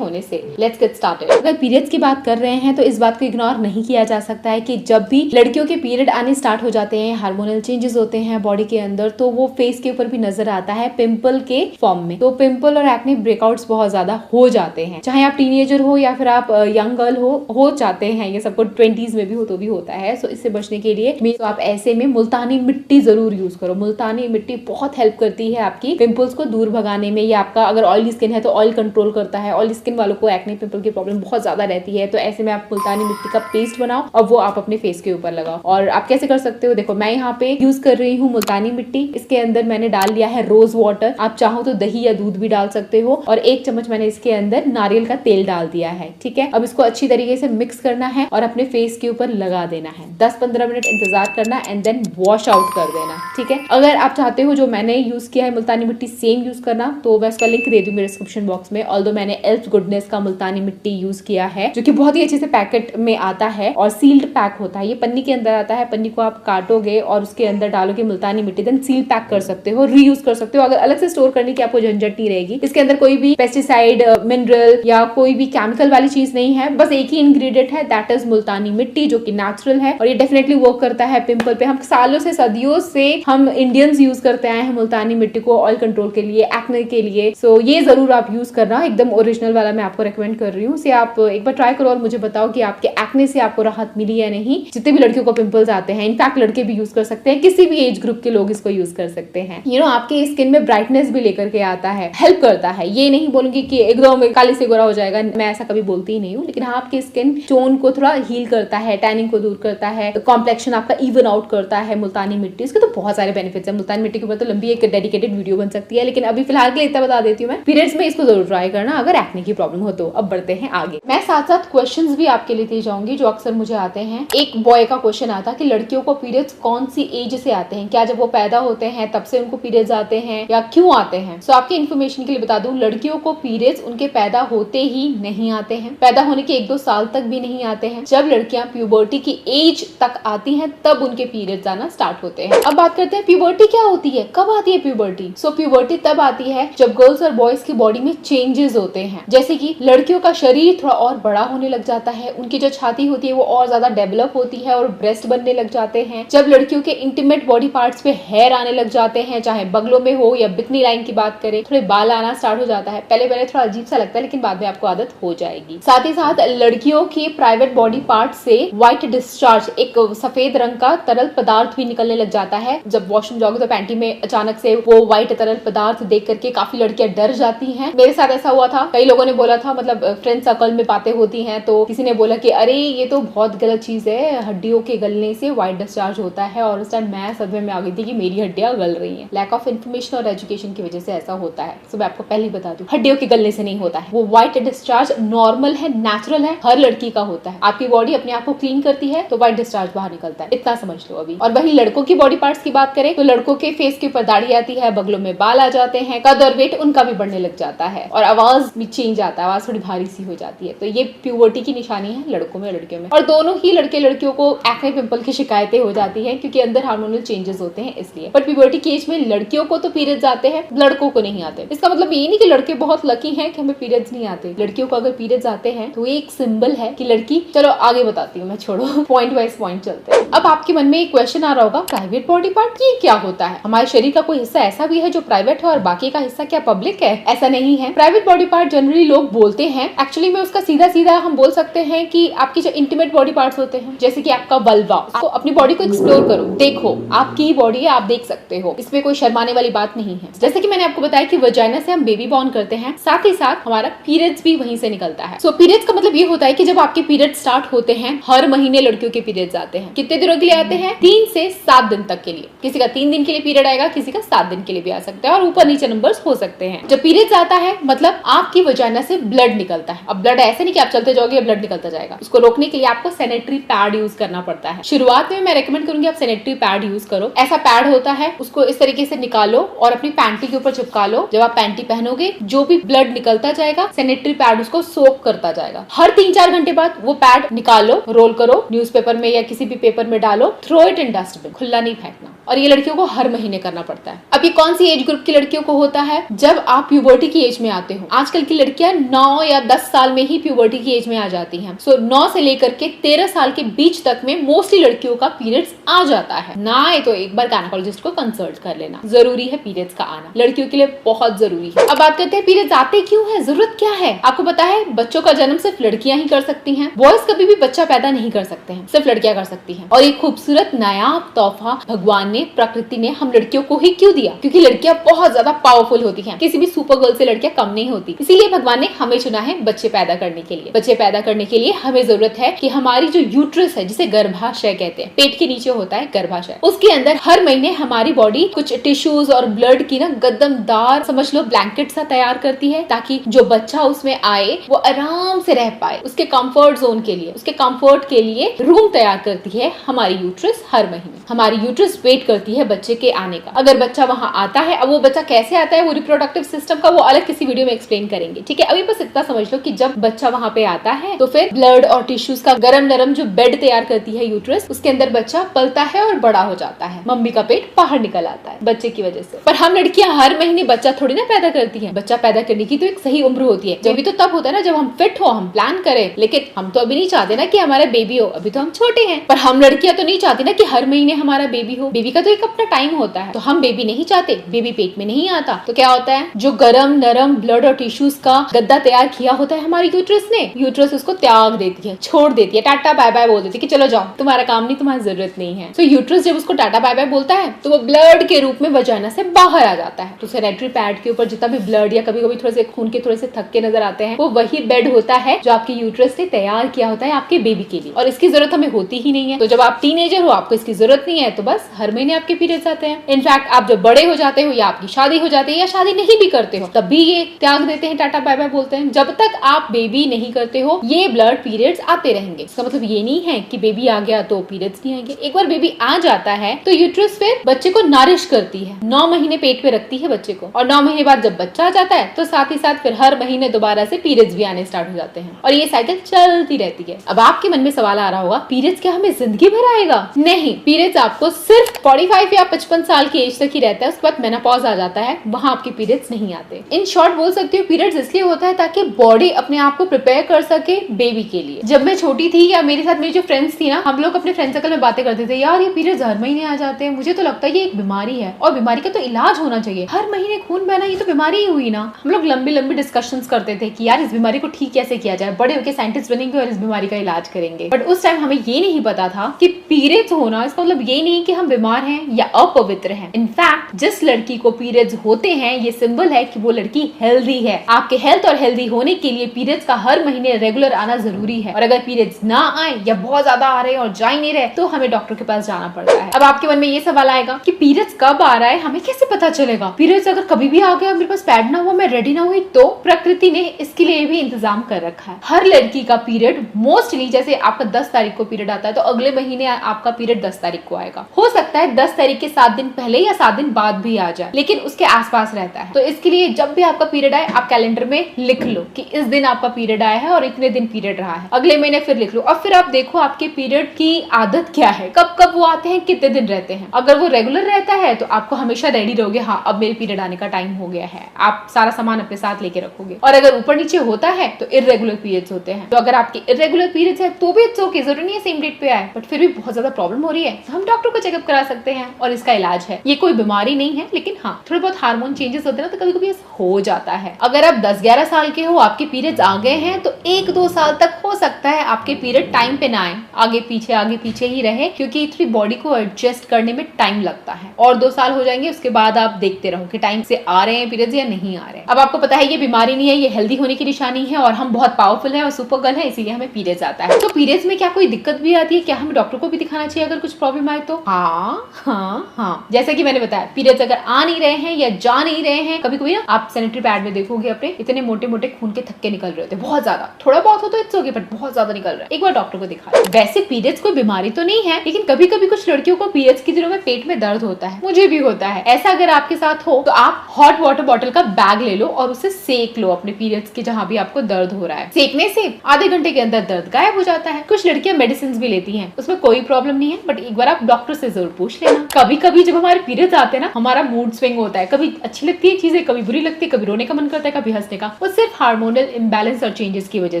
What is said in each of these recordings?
होने से। Let's get started. अगर पीरियड्स की बात कर रहे हैं तो इस बात को इग्नोर नहीं किया जा सकता है कि जब भी लड़कियों के पीरियड आने स्टार्ट हो जाते हैं, हार्मोनल चेंजेस होते हैं बॉडी के अंदर, तो वो फेस के ऊपर भी नजर आता है पिंपल के फॉर्म में। तो पिंपल और एक्ने ब्रेकआउट्स बहुत ज्यादा हो जाते हैं, चाहे आप टीनेजर हो या फिर आप यंग गर्ल हो जाते हैं। ये सबको 20s में भी हो तो भी होता है। सो इससे बचने के लिए तो आप ऐसे में मुल्तानी मिट्टी जरूर यूज करो। मुल्तानी मिट्टी बहुत हेल्प करती है आपकी पिंपल्स को दूर भगाने में। या आपका अगर ऑयली स्किन है तो ऑयल कंट्रोल करता है। ऑयली स्किन वालों को एक्ने पिंपल की प्रॉब्लम बहुत ज्यादा रहती है, तो ऐसे में आप मुल्तानी मिट्टी का पेस्ट बनाओ और वो आप अपने फेस के ऊपर लगाओ। और आप कैसे कर सकते हो, देखो मैं यहाँ पे यूज कर रही हूँ मुल्तानी मिट्टी। इसके अंदर मैंने डाल लिया है रोज वाटर। आप चाहो तो दही या दूध भी डाल सकते हो। और 1 चम्मच मैंने इसके अंदर नारियल का तेल डाल दिया है। ठीक है, अब इसको अच्छी तरीके से मिक्स करना है और अपने फेस के ऊपर लगा देना है। 10-15 मिनट इंतजार करना एंड देन वॉश आउट कर देना। ठीक है, अगर आप चाहते हो जो मैंने यूज किया है मुल्तानी मिट्टी सेम यूज करना, तो मैं उसका लिंक दे दूं मेरे डिस्क्रिप्शन बॉक्स में। ऑल्दो मैंने एल्फ गुडनेस का मुल्तानी मिट्टी यूज किया है, जो कि बहुत ही अच्छे से पैकेट में आता है और सील्ड पैक होता है। ये पन्नी के अंदर आता है। पन्नी को आप काटोगे और उसके अंदर डालोगे मुल्तानी मिट्टी, देन सील पैक कर सकते हो, रीयूज कर सकते हो। अगर अलग से स्टोर करने की आपको झंझट नहीं रहेगी। इसके अंदर कोई भी पेस्टिसाइड, मिनरल या कोई भी केमिकल वाली चीज नहीं है। बस एक ही इंग्रेडिएंट है, दैट इज मुल्तानी मिट्टी, जो कि नेचुरल है और ये डेफिनेटली वर्क करता है पिंपल पे। हम सालों से, सदियों से हम इंडियंस यूज करते आए हैं मुल्तानी मिट्टी को ऑयल कंट्रोल के लिए, एक्ने के लिए। सो ये जरूर आप यूज करना, एकदम ओरिजिनल वाला मैं आपको रेकमेंड कर रही हूँ। इसे आप एक बार ट्राई करो और मुझे बताओ कि आपके एक्ने से आपको राहत मिली या नहीं। जितने भी लड़कियों को पिंपल्स आते हैं, इनफैक्ट लड़के भी यूज कर सकते हैं, किसी भी एज ग्रुप के लोग इसको यूज कर सकते हैं। आपके स्किन में ब्राइटनेस भी लेकर के आता है, हेल्प करता है। ये नहीं बोलूंगी कि एकदम काले से गोरा हो जाएगा, मैं ऐसा कभी बोलती ही नहीं हूँ, लेकिन आपके स्किन टोन को थोड़ा हील करता है, टैनिंग को दूर करता है, कॉम्प्लेक्शन आपका इवन आउट करता है मुल्तानी मिट्टी। इसके तो बहुत सारे बेनिफिट्स है। मुल्तानी मिट्टी के ऊपर तो लंबी एक डेडिकेटेड वीडियो बन सकती है, लेकिन अभी फिलहाल के लिए इतना बता देती हूँ मैं। पीरियड्स में इसको जरूर ट्राई करना अगर एक्ने की प्रॉब्लम हो तो। अब बढ़ते हैं आगे। मैं साथ साथ क्वेश्चंस भी आपके लिए दी जाऊंगी जो अक्सर मुझे आते हैं। एक बॉय का क्वेश्चन आता कि लड़कियों को पीरियड्स कौन सी एज से आते हैं, क्या जब वो पैदा होते हैं तब से उनको पीरियड्स आते हैं या क्यों आते हैं। सो आपके इन्फॉर्मेशन के लिए बता दूं, लड़कियों को पीरियड्स उनके पैदा होते ही नहीं आते हैं, पैदा होने के 1-2 साल तक भी नहीं आते हैं। जब लड़कियां प्यूबर्टी की एज तक आती हैं तब उनके पीरियड्स आना स्टार्ट होते हैं। अब बात करते हैं प्यूबर्टी क्या होती है, कब आती है प्यूबर्टी। सो प्यूबर्टी तब आती है जब गर्ल्स और बॉयज की बॉडी में चेंजेस होते हैं। जैसे कि लड़कियों का शरीर थोड़ा और बड़ा होने लग जाता है, उनकी जो छाती होती है वो और ज्यादा डेवलप होती है और ब्रेस्ट बनने लग जाते हैं। जब लड़कियों के इंटीमेट बॉडी पार्ट्स पे हेयर आने लग जाते हैं, चाहे बगलों में हो या बिकनी लाइन की बात करें, थोड़े बाल आना स्टार्ट हो जाता है। पहले पहले थोड़ा अजीब सा लगता है, लेकिन बाद में आपको आदत हो जाएगी। साथ ही साथ लड़कियों के प्राइवेट बॉडी पार्ट से व्हाइट डिस्चार्ज, एक सफेद रंग का तरल पदार्थ भी निकलने लग जाता है। जब वॉशरूम जाओगे तो पैंटी में अचानक से वो व्हाइट तरल पदार्थ देख करके काफी लड़कियां डर जाती हैं। मेरे साथ ऐसा हुआ था, कई लोगों ने बोला था, मतलब फ्रेंड सर्कल में बातें होती हैं तो किसी ने बोला कि अरे ये तो बहुत गलत चीज है, हड्डियों के गलने से व्हाइट डिस्चार्ज होता है। और उस टाइम मैं सदमे में आ गई थी कि मेरी हड्डियां गल रही हैं। लैक ऑफ इन्फॉर्मेशन और एजुकेशन की वजह से ऐसा होता है। तो मैं आपको पहले ही बता दूं, हड्डियों के गलने से नहीं होता है। वो व्हाइट डिस्चार्ज नॉर्मल है, नेचुरल है, हर लड़की का होता है। आपकी बॉडी अपने आप को क्लीन करती है तो व्हाइट डिस्चार्ज बाहर निकलता है, इतना समझ लो अभी। और वही लड़कों की बॉडी पार्ट्स की बात करें तो लड़कों के फेस के ऊपर दाढ़ी आती है, बगलों में बाल आ जाते हैं, कद और वेट उनका भी बढ़ने लग जाता है और आवाज भी चेंज आता है, आवाज थोड़ी भारी सी हो जाती है। तो ये प्यूबर्टी की निशानी है लड़कों में, लड़कियों में। और दोनों ही लड़के लड़कियों को एक्ने पिंपल की शिकायतें हो जाती है क्योंकि अंदर हार्मोनल चेंजेस होते हैं इसलिए। बट प्यूबर्टी की एज में लड़कियों को तो पीरियड्स आते हैं, लड़कों को नहीं आते। इसका मतलब ये नहीं कि लड़के बहुत लकी हैं कि हमें पीरियड्स नहीं आते। लड़कियों को अगर पीरियड्स आते हैं तो एक सिंबल है कि लड़की, चलो आगे बताती हूँ मैं, छोड़ो पॉइंट वाइज पॉइंट चलते हैं। अब आपके मन में एक क्वेश्चन आ रहा होगा, प्राइवेट बॉडी पार्ट ये क्या होता है? हमारे शरीर का कोई हिस्सा ऐसा भी है जो प्राइवेट है और बाकी का हिस्सा क्या पब्लिक है? ऐसा नहीं है। प्राइवेट बॉडी पार्ट जनरली लोग बोलते हैं, एक्चुअली में उसका सीधा सीधा हम बोल सकते हैं कि आपकी जो इंटीमेट बॉडी पार्ट्स होते हैं, जैसे कि आपका वल्वा, आपको अपनी बॉडी को एक्सप्लोर करो, देखो आपकी बॉडी है, आप देख सकते हो, इसमें कोई शर्माने वाली बात नहीं है। जैसे कि मैंने आपको बताया कि वजाइना से हम बेबी बॉर्न करते हैं, साथ ही साथ हमारा पीरियड्स भी वहीं से निकलता है। सो पीरियड्स का मतलब ये होता है कि जब आपके पीरियड स्टार्ट होते हैं, हर महीने लड़कियों के पीरियड्स आते हैं। कितने दिनों के लिए आते हैं? 3 से 7 दिन तक के लिए। किसी का 3 दिन के लिए पीरियड आएगा, किसी का 7 दिन के लिए भी आ सकता है और ऊपर नीचे नंबर्स हो सकते हैं। जब पीरियड्स आता है मतलब आपकी वजाइना से ब्लड निकलता है। अब ब्लड ऐसे नहीं कि आप चलते जाओगे ब्लड निकलता जाएगा, उसको रोकने के लिए आपको सैनिटरी पैड यूज करना पड़ता है। शुरुआत में मैं रेकमेंड करूंगी आप सैनिटरी पैड यूज करो। ऐसा पैड होता है, उसको इस तरीके से निकालो और अपनी पैंटी के ऊपर चिपका लो। जब आप पैंटी पहनोगे, जो भी ब्लड निकलता जाएगा, सैनिटरी पैड उसको सोक करता जाएगा। हर 3-4 घंटे बाद वो पैड निकालो, रोल करो, न्यूज़पेपर में या किसी भी पेपर में डालो, थ्रो इट इन डस्टबिन, खुला नहीं फेंकना। और ये लड़कियों को हर महीने करना पड़ता है। अब ये कौन सी एज ग्रुप की लड़कियों को होता है? जब आप प्यूबर्टी की एज में आते हो। आजकल की लड़कियां 9 या 10 साल में ही प्यूबर्टी की एज में आ जाती हैं। सो 9 से लेकर के 13 साल के बीच तक में मोस्टली लड़कियों का पीरियड्स आ जाता है। ना आए तो एक बार गायनेकोलॉजिस्ट को कंसल्ट कर लेना। जरूरी है पीरियड्स का आना, लड़कियों के लिए बहुत जरूरी है। अब बात करते हैं पीरियड्स आते क्यों है, जरूरत क्या है। आपको पता है बच्चों का जन्म सिर्फ लड़कियां ही कर सकती हैं। बॉयज कभी भी बच्चा पैदा नहीं कर सकते हैं, सिर्फ लड़कियां कर सकती हैं। और ये खूबसूरत नायाब तोहफा भगवान ने, प्रकृति ने हम लड़कियों को ही क्यों दिया? क्योंकि लड़कियां बहुत ज्यादा पावरफुल होती हैं। किसी भी सुपर गर्ल से लड़कियां कम नहीं होती। इसीलिए भगवान ने हमें चुना है बच्चे पैदा करने के लिए। बच्चे पैदा करने के लिए हमें जरूरत है कि हमारी जो यूट्रस है, जिसे गर्भाशय कहते हैं, पेट के नीचे होता है गर्भाशय, उसके अंदर हर महीने हमारी बॉडी कुछ टिश्यूज और ब्लड की ना गद्दमदार समझ लो ब्लैंकेट सा तैयार करती है, ताकि जो बच्चा उसमें आए वो आराम से रह पाए। उसके कंफर्ट जोन के लिए, उसके कंफर्ट के लिए रूम तैयार करती है हमारी यूट्रस। हर महीने हमारी यूट्रस वेट करती है बच्चे के आने का। अगर बच्चा वहां आता है, अब वो बच्चा कैसे आता है, वो रिप्रोडक्टिव सिस्टम का वो अलग किसी वीडियो में एक्सप्लेन करेंगे, ठीक है। अभी बस इतना समझ लो कि जब बच्चा वहां पे आता है तो फिर ब्लड और टिश्यूज का गरम नरम जो बेड तैयार करती है यूट्रस, उसके अंदर बच्चा पलता है और बड़ा हो जाता है। मम्मी का पेट बाहर निकल आता है बच्चे की वजह से। पर हम लड़कियां हर महीने बच्चा थोड़ी ना पैदा करती हैं। बच्चा पैदा करने की तो एक सही उम्र होती है, जब भी तो तब होता है ना जब हम फिट हो, हम प्लान करें। लेकिन हम तो अभी नहीं चाहते ना कि हमारा बेबी हो, अभी तो हम छोटे हैं। पर हम लड़कियां तो नहीं चाहती ना कि हर महीने हमारा बेबी हो। बेबी का तो एक अपना टाइम होता है, तो हम बेबी नहीं चाहते, बेबी पेट में नहीं आता। तो क्या होता है, जो गरम नरम ब्लड और टिश्यूज का गद्दा तैयार किया होता है हमारी यूट्रस ने, यूट्रस उसको त्याग देती है, छोड़ देती है, टाटा बाय बाय बोल देती है कि चलो जाओ, तुम्हारा काम नहीं, तुम्हारी जरूरत नहीं है। तो यूट्रस जब उसको टाटा बाय बाय बोलता है तो वो ब्लड के रूप में वजाइना से बाहर आ जाता है। तो सैनिटरी पैड के ऊपर जितना भी ब्लड या कभी कभी थोड़े से खून के थोड़े से थक्के नजर आते हैं, वो वही बेड होता है जो आपकी यूट्रस ने तैयार किया होता है आपके बेबी के लिए। और इसकी जरूरत हमें होती ही नहीं है। तो जब आप टीनेजर हो, आपको इसकी जरूरत नहीं है, तो बस हर महीने आपके पीरियड्स आते हैं। इनफैक्ट आप जब बड़े हो जाते हो या आपकी शादी हो जाती है या शादी नहीं भी करते हो, तब भी ये त्याग देते हैं, टाटा बाय बाय बोलते हैं। जब तक आप बेबी नहीं करते हो ये ब्लड पीरियड्स आते रहेंगे। इसका मतलब ये नहीं है कि बेबी आ गया तो पीरियड्स नहीं आएंगे। एक बार बेबी आ जाता है तो यूट्रस फिर बच्चे को नारिश करती है, 9 महीने पेट पे रखती है बच्चे को। और 9 महीने बाद जब बच्चा आ जाता है तो साथ ही साथ फिर हर महीने दोबारा से पीरियड्स भी आने स्टार्ट हो जाते हैं और ये साइकिल चलती रहती है। अब आपके मन में सवाल आ रहा होगा, पीरियड्स क्या हमें जिंदगी भर आएगा? नहीं, पीरियड्स आपको सिर्फ 45 या 55 साल की एज तक ही रहता है। उसके बाद मेनोपॉज आ जाता है, वहां आपके पीरियड्स नहीं आते। इन शॉर्ट बोल सकती हूँ पीरियड्स इसलिए होता है ताकि बॉडी अपने आप को प्रिपेयर कर सके बेबी के लिए। जब मैं छोटी थी या मेरे साथ मेरी जो फ्रेंड्स थी ना, हम लोग अपने फ्रेंड सर्कल में बातें करते थे, यार ये पीरियड्स हर महीने आ जाते हैं, मुझे तो लगता है ये एक बीमारी है और बीमारी का तो इलाज होना चाहिए। हर महीने खून बहना ये तो बीमारी ही हुई ना। हम लोग लंबी लंबी डिस्कशंस करते थे कि यार इस बीमारी को ठीक कैसे किया जाए, बड़े होकर साइंटिस्ट बनेंगे और इस बीमारी का इलाज करेंगे। बट उस टाइम हमें ये नहीं पता था कि पीरियड्स होना इसका मतलब ये नहीं कि हम बीमार हैं या अपवित्र हैं। इनफैक्ट जिस लड़की को पीरियड्स होते हैं ये सिंबल है कि वो लड़की हेल्दी है। आपके हेल्थ और हेल्दी होने के लिए पीरियड्स का हर महीने रेगुलर आना जरूरी है। और अगर पीरियड्स ना आए या बहुत ज्यादा आ रहे हैं और जा ही नहीं रहे तो हमें डॉक्टर के पास जाना पड़ता है। अब आपके मन में ये सवाल आएगा कि पीरियड्स कब आ रहा है, हमें कैसे पता चलेगा? पीरियड्स अगर कभी भी आ गया, मेरे पास पैड ना हुआ, मैं रेडी ना हुई, तो प्रकृति ने इसके लिए भी इंतजाम कर रखा है। हर लड़की का पीरियड मोस्टली, जैसे आपका 10 तारीख को पीरियड आता है तो अगले महीने आपका पीरियड 10 तारीख को आएगा। हो सकता है 10 तारीख के 7 दिन पहले या 7 दिन बाद भी आ जाए, लेकिन उसके आसपास रहता है। तो इसके लिए जब भी आपका पीरियड आए आप कैलेंडर में लिख लो कि इस दिन आपका पीरियड आया है और इतने दिन पीरियड रहा है। अगले महीने फिर लिख लो और फिर आप देखो आपके पीरियड की आदत क्या है, कब कब वो आते हैं, कितने दिन रहते हैं। अगर वो रेगुलर रहता है तो आपको हमेशा रेडी रहोगे, हाँ अब मेरे पीरियड आने का टाइम हो गया है, आप सारा सामान अपने साथ लेके रखोगे। और अगर ऊपर नीचे होता है तो इरेगुलर पीरियड्स होते हैं। तो अगर आपके इरेगुलर पीरियड्स है तो भी इट्स ओके, जरूरी नहीं है सेम डेट पे आए, बट फिर भी बहुत ज्यादा प्रॉब्लम हो रही है तो हम डॉक्टर को चेकअप करा सकते हैं और इसका इलाज है। ये कोई बीमारी नहीं है, लेकिन हाँ थोड़े बहुत हार्मोन चेंजेस होते हैं ना, तो कभी कभी हो जाता है। अगर आप 10-11 साल के हो, आपके पीरियड्स आ गए हैं, तो 1-2 साल तक हो सकता है आपके पीरियड टाइम पे ना आए, आगे पीछे ही रहे, क्योंकि थोड़ी बॉडी को एडजस्ट करने में टाइम लगता है। और 2 साल हो जाएंगे, उसके बाद आप देखते रहो कि टाइम से आ रहे हैं पीरियड्स या नहीं आ रहे हैं। अब आपको पता है ये बीमारी नहीं है, ये हेल्दी होने की निशानी है और हम बहुत पावरफुल है और सुपर गर्ल है, इसीलिए हमें पीरियड्स आता है। तो पीरियड्स में क्या कोई दिक्कत भी आती है? क्या हमें डॉक्टर को भी दिखाना चाहिए अगर कुछ प्रॉब्लम आए तो? हाँ, जैसा कि मैंने बताया, पीरियड्स अगर आ नहीं रहे हैं या जा नहीं रहे हैं, कभी कभी ना आप सैनिटरी पैड में देखोगे अपने इतने मोटे मोटे खून के थक्के निकल रहे होते हैं बहुत ज्यादा, थोड़ा बहुत हो तो इट्स ओके, बट बहुत ज्यादा निकल रहा है, एक बार डॉक्टर को दिखा। वैसे पीरियड्स कोई बीमारी तो नहीं है, लेकिन कभी कभी कुछ लड़कियों को पीरियड्स के दिनों में पेट में दर्द होता है, मुझे भी होता है। ऐसा अगर आपके साथ हो तो आप हॉट वाटर बॉटल का बैग ले लो और उसे सेक लो अपने पीरियड्स के जहां भी आपको दर्द हो रहा है। सेकने से आधे घंटे के अंदर दर्द गायब हो जाता है। कुछ लड़कियां मेडिसिन भी लेती हैं, उसमें कोई प्रॉब्लम नहीं है, बट एक बार आप डॉक्टर से जरूर पूछ लेना। कभी कभी जब हमारे पीरियड्स आते हैं ना, हमारा मूड स्विंग होता है, कभी अच्छी लगती है चीजें, कभी बुरी लगती है, कभी रोने का मन करता है, कभी हंसने का। वो सिर्फ हार्मोनल इम्बैलेंस और चेंजेस की वजह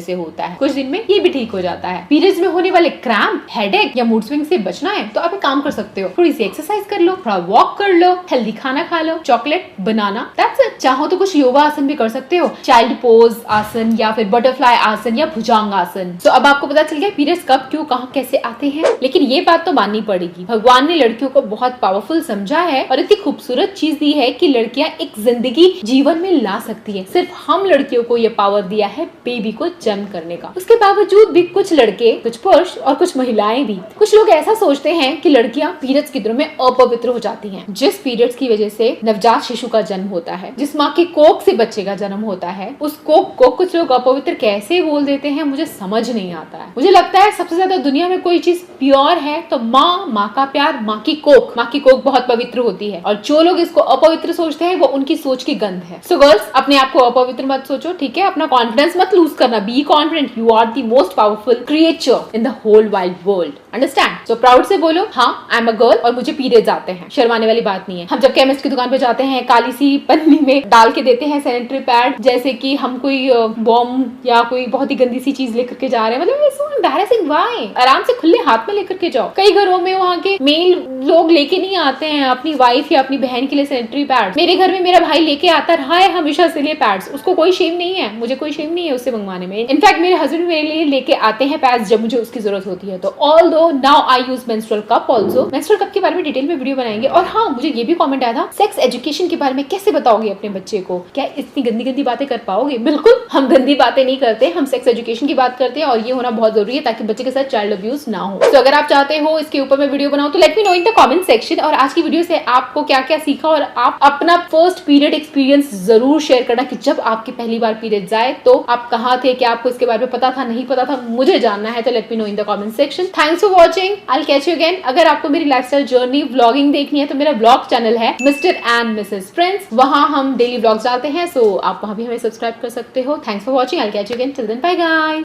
से होता है। कुछ दिन में ये भी ठीक हो जाता है। पीरियड्स में होने वाले क्रैम्प, हेडेक या मूड स्विंग से बचना है तो आप एक काम कर सकते हो, थोड़ी सी एक्सरसाइज कर लो, थोड़ा वॉक कर लो, हेल्दी खाना खा लो, चॉकलेट, बनाना, दैट्स इट। चाहो तो कुछ योगा आसन भी कर सकते हो, चाइल्ड पोज आसन या फिर बटरफ्लाई आसन या भुजंग आसन। तो अब आपको पता चल गया पीरियड्स कब, क्यों, कहां, कैसे आते हैं। लेकिन ये बात तो माननी पड़ेगी, भगवान ने लड़कियों को बहुत पावरफुल समझा है और इतनी खूबसूरत चीज दी है कि लड़कियां एक जिंदगी जीवन में ला सकती है। सिर्फ हम लड़कियों को ये पावर दिया है बेबी को जन्म करने का। उसके बावजूद भी कुछ लड़के, कुछ पुरुष और कुछ महिलाएं भी, कुछ लोग ऐसा सोचते हैं कि लड़कियां पीरियड्स के दिनों में अपवित्र हो जाती हैं। जिस पीरियड्स की वजह से नवजात शिशु का जन्म होता है, जिस माँ के कोख से बच्चे का जन्म होता है, उस कोख को कुछ लोग अपवित्र कैसे बोल देते हैं, मुझे समझ नहीं आता है। मुझे लगता है सबसे ज्यादा दुनिया में कोई चीज प्योर है तो माँ का प्यार, माँ की कोख बहुत पवित्र होती है। और जो लोग इसको अपवित्र सोचते हैं वो उनकी सोच की गंध है। सो गर्ल्स, अपने आप को अपवित्र मत सोचो, ठीक है? अपना कॉन्फिडेंस मत लूज करना। Be confident, you are the most powerful creature in the whole wide world. Understand? So proud से बोलो, हाँ, आई एम अ गर्ल और मुझे पीरियड्स आते हैं। शर्माने वाली बात नहीं है। हम जब केमिस्ट की दुकान पे जाते हैं, काली सी पन्नी में डाल के देते हैं सैनिटरी पैड, जैसे कि हम कोई बॉम्ब या कोई बहुत ही गंदी सी चीज लेकर के जा रहे हैं। मतलब आराम से खुले हाथ में लेकर के जाओ। कई घरों में वहाँ के मेल लोग लेके नहीं आते हैं अपनी वाइफ या अपनी बहन के लिए सैनिटरी पैड। मेरे घर में मेरा भाई लेके आता रहा है हमेशा से लिए पैड्स, उसको कोई शेम नहीं है, मुझे कोई शेम नहीं है उससे मंगवाने में। इनफैक्ट मेरे हस्बैंड मेरे लिए लेके आते हैं पैड्स जब मुझे उसकी जरूरत होती है। तो although now I use menstrual cup also. Menstrual cup के बारे में डिटेल में वीडियो बनाएंगे। और हाँ, मुझे ये भी कमेंट आया था, सेक्स एजुकेशन के बारे में कैसे बताओगे अपने बच्चे को? क्या इतनी गंदी गंदी बातें कर पाओगे? बिल्कुल, हम गंदी बातें नहीं करते, हम सेक्स एजुकेशन की बात करते हैं और ये होना बहुत जरूरी है ताकि बच्चे के साथ चाइल्ड अब्यूज ना हो। तो अगर आप चाहते हो इसके ऊपर मैं वीडियो बनाऊं तो let me know in the comment section. और आज की वीडियो से आपको क्या क्या सीखा और आप अपना फर्स्ट पीरियड एक्सपीरियंस जरूर शेयर करना कि जब आपकी पहली बार पीरियड आए तो आप कहाँ थे, क्या आपको इसके बारे में पता था, नहीं पता था, मुझे जानना है। तो let me know in the comment section. Thanks for watching, I will catch you again. अगर आपको मेरी लाइफस्टाइल जर्नी व्लॉगिंग देखनी है तो मेरा व्लॉग चैनल है मिस्टर एंड मिसेस फ्रेंड्स, वहां हम डेली व्लॉग्स डालते हैं, सो आप वहां भी हमें सब्सक्राइब कर सकते हो। Thanks for watching, I will catch you again. Till then, bye guys.